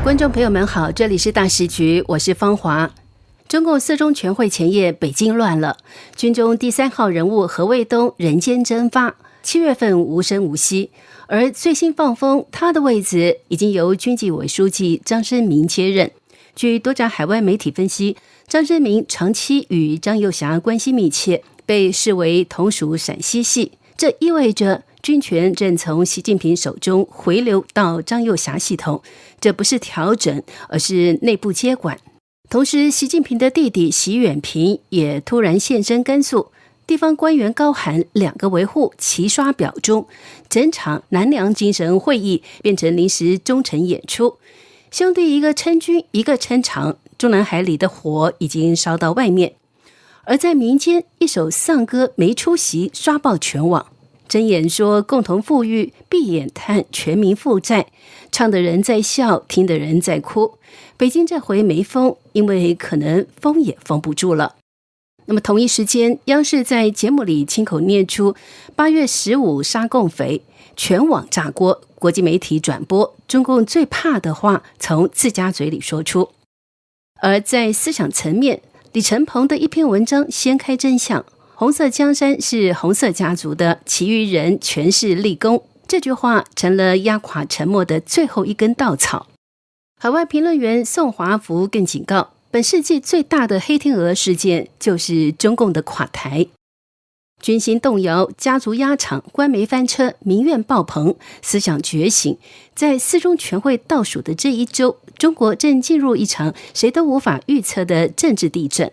观众朋友们好，这里是大时局，我是方华。中共四中全会前夜，北京乱了，军中第3号人物何卫东人间蒸发，7月份无声无息。而最新放风，他的位置已经由军纪委书记张升明接任。据多家海外媒体分析，张升明长期与张又侠关系密切，被视为同属陕西系，这意味着军权正从习近平手中回流到张又侠系统，这不是调整，而是内部接管。同时，习近平的弟弟习远平也突然现身甘肃，地方官员高喊2个维护齐刷表忠，整场南梁精神会议变成临时忠诚演出。兄弟一个称军，一个称长，中南海里的火已经烧到外面。而在民间，一首丧歌没出席刷爆全网，睁眼说共同富裕，闭眼叹全民负债，唱的人在笑，听的人在哭。北京这回没封，因为可能封也封不住了。那么同一时间，央视在节目里亲口念出8月15杀共匪，全网炸锅，国际媒体转播，中共最怕的话从自家嘴里说出。而在思想层面，李承鹏的一篇文章掀开真相，红色江山是红色家族的，其余人全是立功，这句话成了压垮沉默的最后一根稻草。海外评论员宋华福更警告，本世纪最大的黑天鹅事件就是中共的垮台。军心动摇，家族压场，官媒翻车，民怨爆棚，思想觉醒。在四中全会倒数的这一周，中国正进入一场谁都无法预测的政治地震。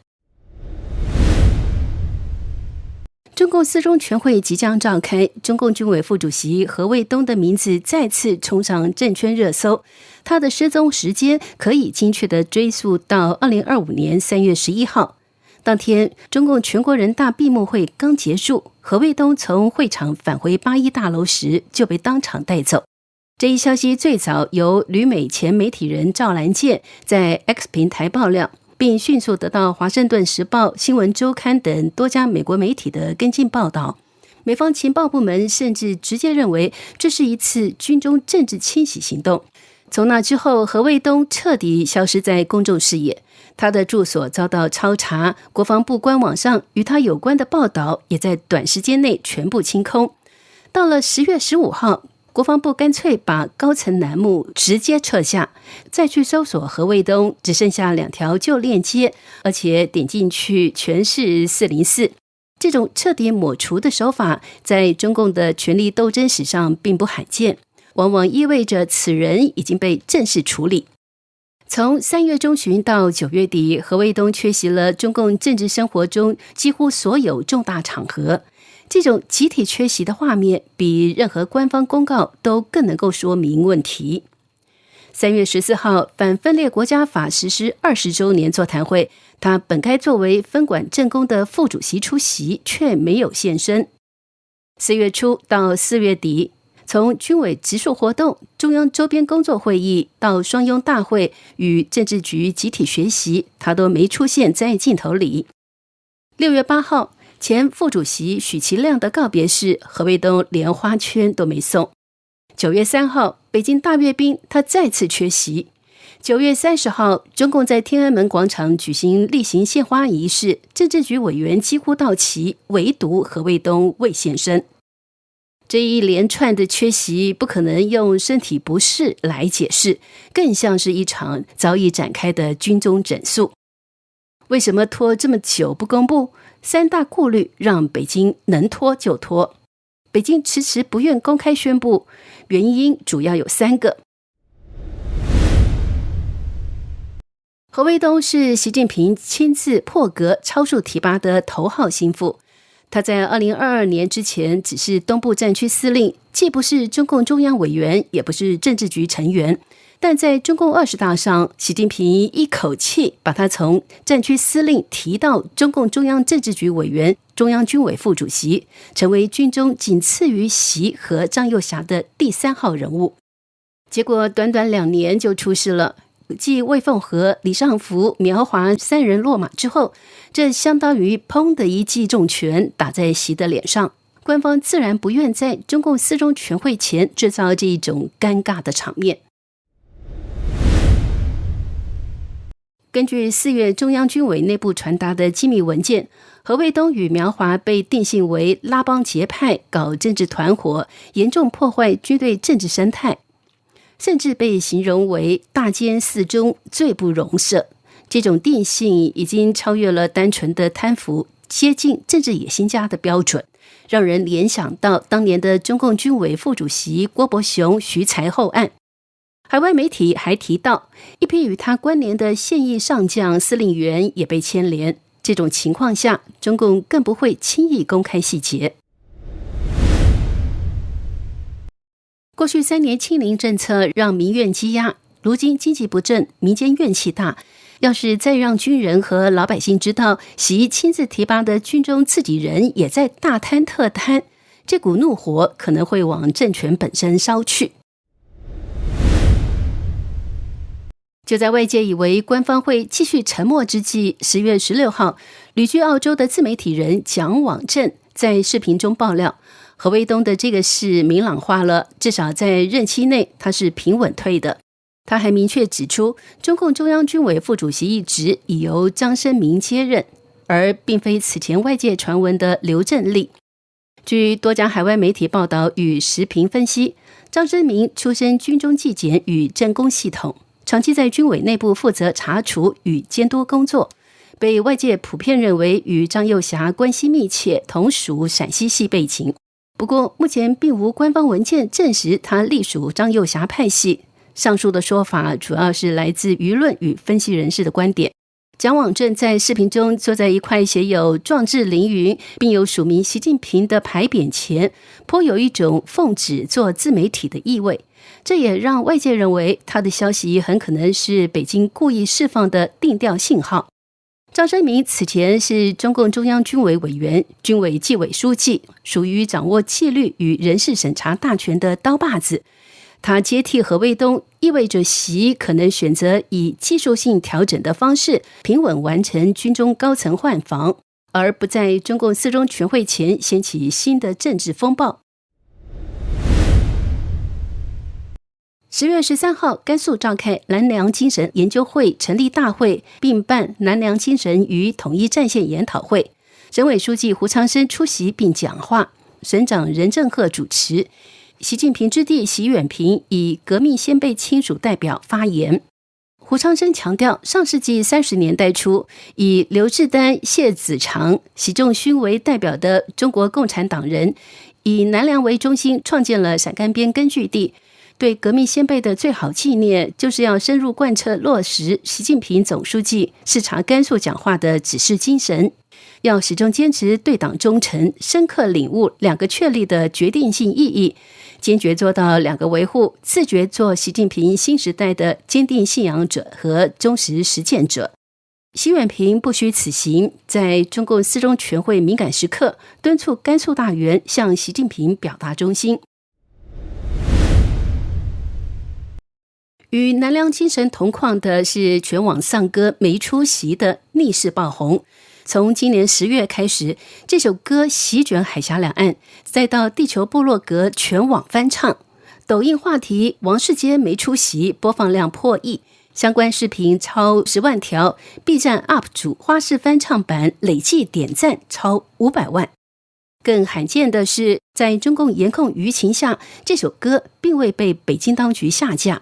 中共四中全会即将召开，中共军委副主席何卫东的名字再次冲上政圈热搜。他的失踪时间可以精确地追溯到2025年3月11号。当天，中共全国人大闭幕会刚结束，何卫东从会场返回8·1大楼时就被当场带走。这一消息最早由旅美前媒体人赵兰健在 X 平台爆料，并迅速得到《华盛顿时报》、《新闻周刊》等多家美国媒体的跟进报道。美方情报部门甚至直接认为这是一次军中政治清洗行动。从那之后，何卫东彻底消失在公众视野，他的住所遭到抄查，国防部官网上与他有关的报道也在短时间内全部清空。到了10月15号，国防部干脆把高层栏目直接撤下，再去搜索何卫东，只剩下2条旧链接，而且点进去全是404。这种彻底抹除的手法，在中共的权力斗争史上并不罕见，往往意味着此人已经被正式处理。从3月中旬到9月底，何卫东缺席了中共政治生活中几乎所有重大场合。这种集体缺席的画面，比任何官方公告都更能够说明问题。3月14号，反分裂国家法实施20周年座谈会，他本该作为分管政工的副主席出席，却没有现身。4月初到4月底，从军委直属活动、中央周边工作会议到双拥大会与政治局集体学习，他都没出现在镜头里。6月8号，前副主席许其亮的告别式，何卫东连花圈都没送。9月3号，北京大阅兵，他再次缺席。9月30号，中共在天安门广场举行例行献花仪式，政治局委员几乎到齐，唯独何卫东未现身。这一连串的缺席不可能用身体不适来解释，更像是一场早已展开的军中整肃。为什么拖这么久不公布？3大顾虑让北京能拖就拖。北京迟迟不愿公开宣布，原因主要有3个。何卫东是习近平亲自破格超速提拔的头号心腹。他在2022年之前只是东部战区司令，既不是中共中央委员，也不是政治局成员。但在中共20大上，习近平一口气把他从战区司令提到中共中央政治局委员、中央军委副主席，成为军中仅次于习和张又侠的第3号人物。结果短短2年就出事了。继魏凤和、李尚福、苗华3人落马之后，这相当于砰的一记重拳打在习的脸上。官方自然不愿在中共4中全会前制造这一种尴尬的场面。根据4月中央军委内部传达的机密文件，何卫东与苗华被定性为拉帮结派、搞政治团伙，严重破坏军队政治生态，甚至被形容为大奸四中，罪不容赦。这种定性已经超越了单纯的贪腐，接近政治野心家的标准，让人联想到当年的中共军委副主席郭伯雄、徐才厚案。海外媒体还提到，一批与他关联的现役上将、司令员也被牵连。这种情况下，中共更不会轻易公开细节。过去3年清零政策让民怨积压，如今经济不振，民间怨气大。要是再让军人和老百姓知道，习亲自提拔的军中自己人也在大贪特贪，这股怒火可能会往政权本身烧去。就在外界以为官方会继续沉默之际，10月16号，旅居澳洲的自媒体人蒋网正在视频中爆料，何卫东的这个事明朗化了，至少在任期内他是平稳退的。他还明确指出，中共中央军委副主席一职已由张升明接任，而并非此前外界传闻的刘振立。据多家海外媒体报道与时评分析，张升明出身军中纪检与政工系统，长期在军委内部负责查处与监督工作，被外界普遍认为与张幼霞关系密切，同属陕西系背景。不过目前并无官方文件证实他隶属张幼霞派系，上述的说法主要是来自舆论与分析人士的观点。蒋网正在视频中坐在一块写有壮志凌云并有署名习近平的牌匾前，颇有一种奉旨做自媒体的意味。这也让外界认为他的消息很可能是北京故意释放的定调信号。张升明此前是中共中央军委委员、军委纪委书记，属于掌握纪律与人事审查大权的刀把子。他接替何卫东，意味着习可能选择以技术性调整的方式平稳完成军中高层换防，而不在中共4中全会前掀起新的政治风暴。10月13号，甘肃召开南梁精神研究会成立大会，并办南梁精神与统一战线研讨会。省委书记胡长生出席并讲话，省长任正鹤主持。习近平之弟习远平以革命先辈亲属代表发言。胡长生强调，上世纪30年代初，以刘志丹、谢子长、习仲勋为代表的中国共产党人，以南梁为中心创建了陕甘边根据地。对革命先辈的最好纪念，就是要深入贯彻落实习近平总书记视察甘肃讲话的指示精神，要始终坚持对党忠诚，深刻领悟2个确立的决定性意义，坚决做到2个维护，自觉做习近平新时代的坚定信仰者和忠实实践者。习远平不虚此行，在中共4中全会敏感时刻，敦促甘肃大员向习近平表达忠心。与南梁精神同框的是全网丧歌没出息的逆势爆红。从今年10月开始，这首歌席卷海峡两岸，再到地球部落格全网翻唱。抖音话题王世坚没出息播放量破亿，相关视频超10万条， B 站 UP 主花式翻唱版累计点赞超500万。更罕见的是，在中共严控舆情下，这首歌并未被北京当局下架。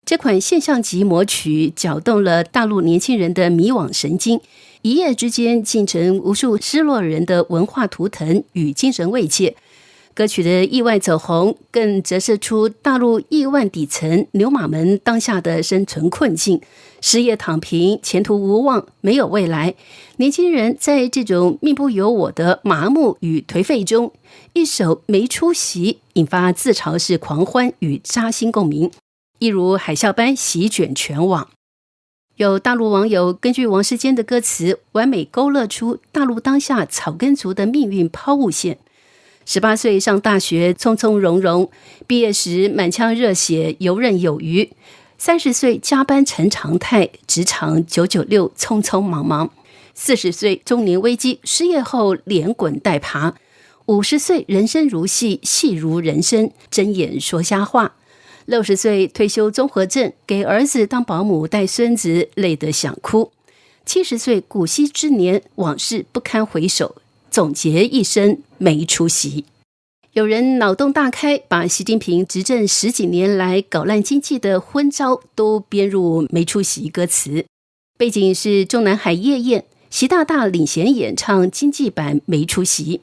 这款现象级魔曲搅动了大陆年轻人的迷惘神经，一夜之间竟成无数失落人的文化图腾与精神慰藉。歌曲的意外走红，更折射出大陆亿万底层牛马们当下的生存困境，失业躺平，前途无望，没有未来。年轻人在这种命不由我的麻木与颓废中，一首没出息引发自嘲式狂欢与扎心共鸣，一如海啸般席卷全网。有大陆网友根据王世坚的歌词，完美勾勒出大陆当下草根族的命运抛物线。18岁上大学从从容容，毕业时满腔热血游刃有余；30岁加班成常态，职场996匆匆忙忙；40岁中年危机，失业后连滚带爬；50岁人生如戏，戏如人生，睁眼说瞎话。60岁退休综合症，给儿子当保姆带孙子，累得想哭。70岁古稀之年，往事不堪回首，总结一生没出息。有人脑洞大开，把习近平执政10几年来搞烂经济的昏招都编入没出息歌词。背景是中南海夜宴，习大大领衔演唱经济版没出息。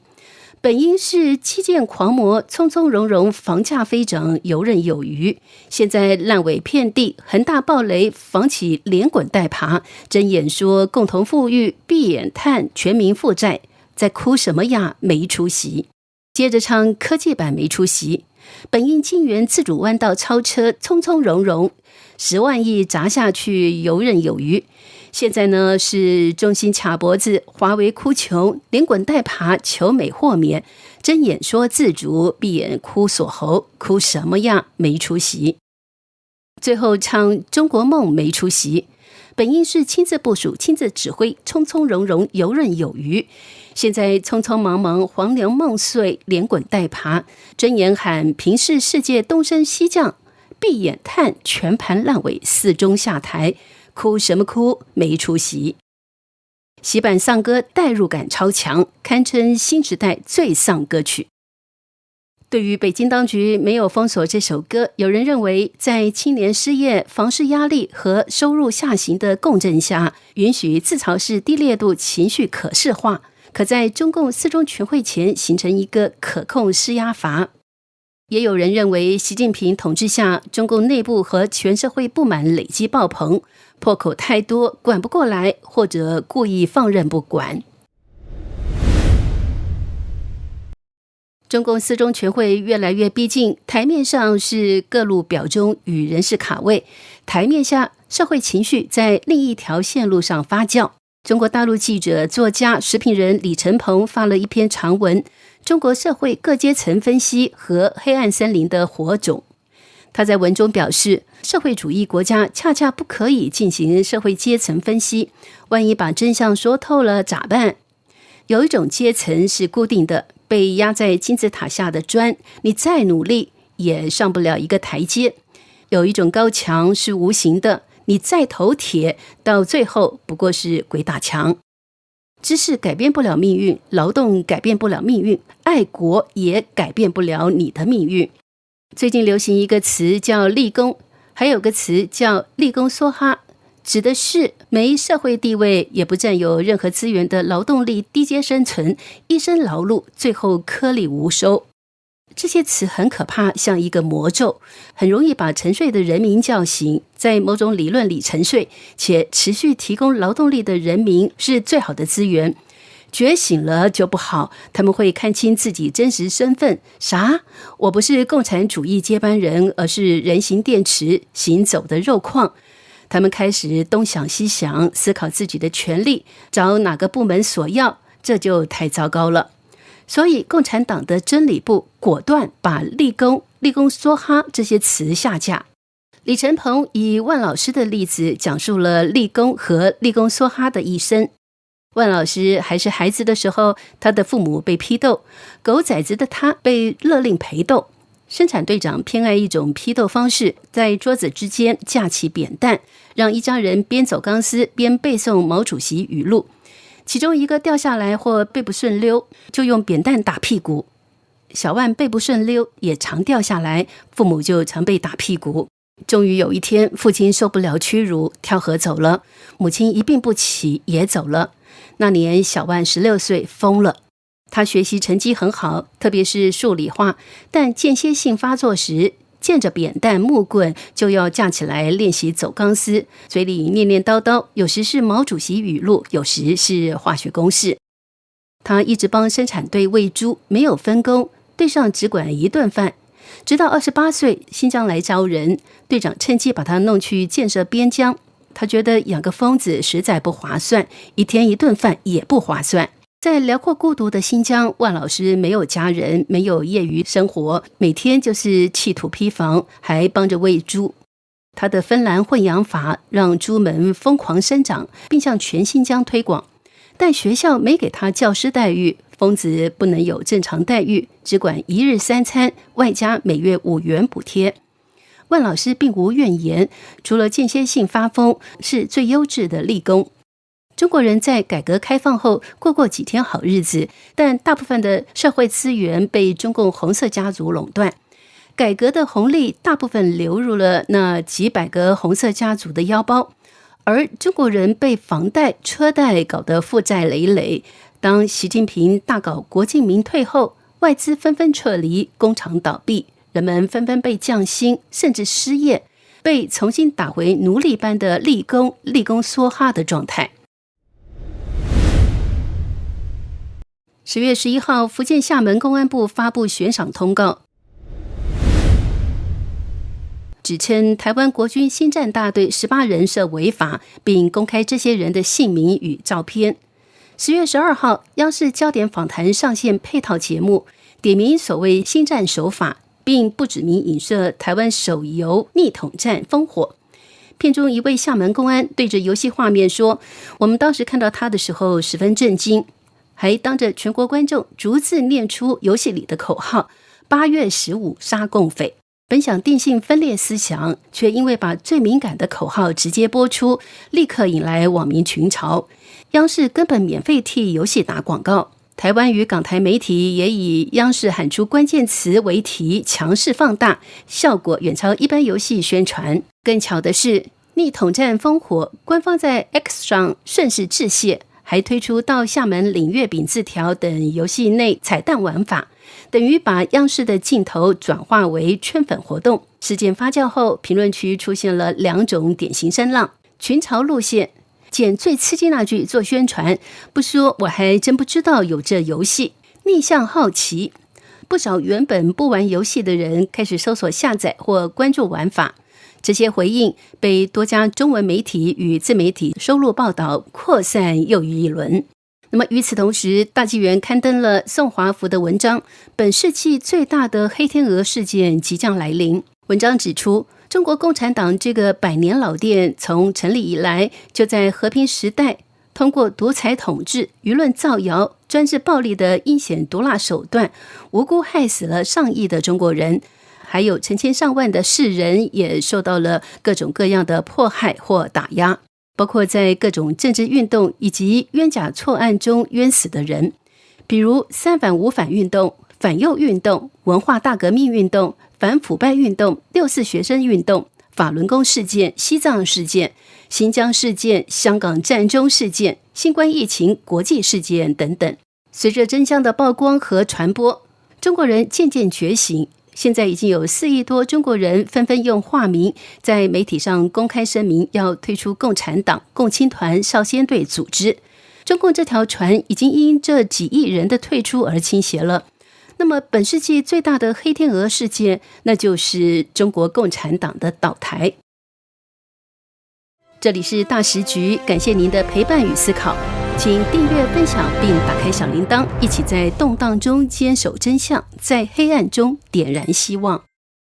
本应是基建狂魔，从从容容，房价飞涨，游刃有余。现在烂尾遍地，恒大暴雷，房企连滚带爬，睁眼说共同富裕，闭眼叹全民负债，在哭什么呀？没出息。接着唱科技版没出息。本应金元自主弯道超车，从从容容，10万亿砸下去，游刃有余。现在呢是中兴卡脖子，华为哭穷，连滚带爬求美豁免，睁眼说自主，闭眼哭锁喉，哭什么呀？没出息。最后唱中国梦没出息。本应是亲自部署，亲自指挥，从从容容，游刃有余。现在匆匆忙忙，黄粱梦碎，连滚带爬，睁眼喊平视世界东升西降，闭眼叹全盘烂尾，四中下台，哭什么哭？没出息。习版丧歌代入感超强，堪称新时代最丧歌曲。对于北京当局没有封锁这首歌，有人认为在青年失业、房市压力和收入下行的共振下，允许自嘲式低烈度情绪可视化，可在中共4中全会前形成一个可控施压阀。也有人认为习近平统治下，中共内部和全社会不满累积爆棚，破口太多，管不过来，或者故意放任不管。中共4中全会越来越逼近，台面上是各路表忠与人事卡位，台面下社会情绪在另一条线路上发酵。中国大陆记者、作家、时评人李承鹏发了一篇长文，中国社会各阶层分析和黑暗森林的火种。他在文中表示，社会主义国家恰恰不可以进行社会阶层分析，万一把真相说透了咋办？有一种阶层是固定的，被压在金字塔下的砖，你再努力也上不了一个台阶。有一种高墙是无形的，你再投铁，到最后不过是鬼打墙。知识改变不了命运，劳动改变不了命运，爱国也改变不了你的命运。最近流行一个词叫立功，还有个词叫立功梭哈，指的是没社会地位也不占有任何资源的劳动力低阶生存，一生劳碌，最后颗粒无收。这些词很可怕，像一个魔咒，很容易把沉睡的人民叫醒。在某种理论里沉睡且持续提供劳动力的人民是最好的资源，觉醒了就不好，他们会看清自己真实身份。啥？我不是共产主义接班人，而是人形电池，行走的肉矿。他们开始东想西想，思考自己的权利，找哪个部门索要，这就太糟糕了。所以共产党的真理部果断把立功、立功梭哈这些词下架。李承鹏以万老师的例子讲述了立功和立功梭哈的一生。万老师还是孩子的时候，他的父母被批斗，狗崽子的他被勒令陪斗。生产队长偏爱一种批斗方式，在桌子之间架起扁担，让一家人边走钢丝边背诵毛主席语录。其中一个掉下来或背不顺溜，就用扁担打屁股。小万背不顺溜，也常掉下来，父母就常被打屁股。终于有一天，父亲受不了屈辱，跳河走了，母亲一病不起，也走了。那年小万16岁，疯了。他学习成绩很好，特别是数理化，但间歇性发作时，见着扁担木棍就要架起来练习走钢丝，嘴里念念叨叨，有时是毛主席语录，有时是化学公式。他一直帮生产队喂猪，没有分工，队上只管一顿饭。直到28岁，新疆来招人，队长趁机把他弄去建设边疆。他觉得养个疯子实在不划算，一天一顿饭也不划算。在辽阔孤独的新疆，万老师没有家人，没有业余生活，每天就是砌土坯房，还帮着喂猪。他的芬兰混养法让猪们疯狂生长，并向全新疆推广。但学校没给他教师待遇，疯子不能有正常待遇，只管1日3餐，外加每月5元补贴。万老师并无怨言，除了间歇性发疯，是最优质的立功。中国人在改革开放后过几天好日子，但大部分的社会资源被中共红色家族垄断，改革的红利大部分流入了那几百个红色家族的腰包，而中国人被房贷、车贷搞得负债累累。当习近平大搞国进民退后，外资纷纷撤离，工厂倒闭，人们纷纷被降薪，甚至失业，被重新打回奴隶般的立功梭哈的状态。10月11号，福建厦门公安部发布悬赏通告，指称台湾国军新战大队18人涉违法，并公开这些人的姓名与照片。10月12号，央视焦点访谈上线配套节目，点名所谓新战手法，并不指名影射台湾手游逆统战烽火。片中一位厦门公安对着游戏画面说：“我们当时看到他的时候十分震惊。”还当着全国观众逐字念出游戏里的口号：8月15杀共匪。本想定性分裂思想，却因为把最敏感的口号直接播出，立刻引来网民群嘲。央视根本免费替游戏打广告，台湾与港台媒体也以央视喊出关键词为题，强势放大，效果远超一般游戏宣传。更巧的是，逆统战烽火，官方在 X 上顺势致谢，还推出到厦门领月饼字条等游戏内彩蛋玩法，等于把央视的镜头转化为圈粉活动。事件发酵后，评论区出现了2种典型声浪：群嘲路线，捡最刺激那句做宣传，不说我还真不知道有这游戏；逆向好奇，不少原本不玩游戏的人开始搜索下载或关注玩法。这些回应被多家中文媒体与自媒体收录报道，扩散又一轮。那么与此同时，大纪元刊登了宋华福的文章《本世纪最大的黑天鹅事件即将来临》。文章指出，中国共产党这个100年老店从成立以来，就在和平时代通过独裁统治、舆论造谣、专制暴力的阴险毒辣手段，无辜害死了上亿的中国人，还有成千上万的世人也受到了各种各样的迫害或打压，包括在各种政治运动以及冤假错案中冤死的人，比如3反5反运动、反右运动、文化大革命运动、反腐败运动、6·4学生运动、法轮功事件、西藏事件、新疆事件、香港战中事件、新冠疫情国际事件等等。随着真相的曝光和传播，中国人渐渐觉醒，现在已经有4亿多中国人纷纷用化名在媒体上公开声明要退出共产党、共青团、少先队组织。中共这条船已经因这几亿人的退出而倾斜了。那么本世纪最大的黑天鹅事件，那就是中国共产党的倒台。这里是大时局，感谢您的陪伴与思考，请订阅分享并打开小铃铛，一起在动荡中坚守真相，在黑暗中点燃希望。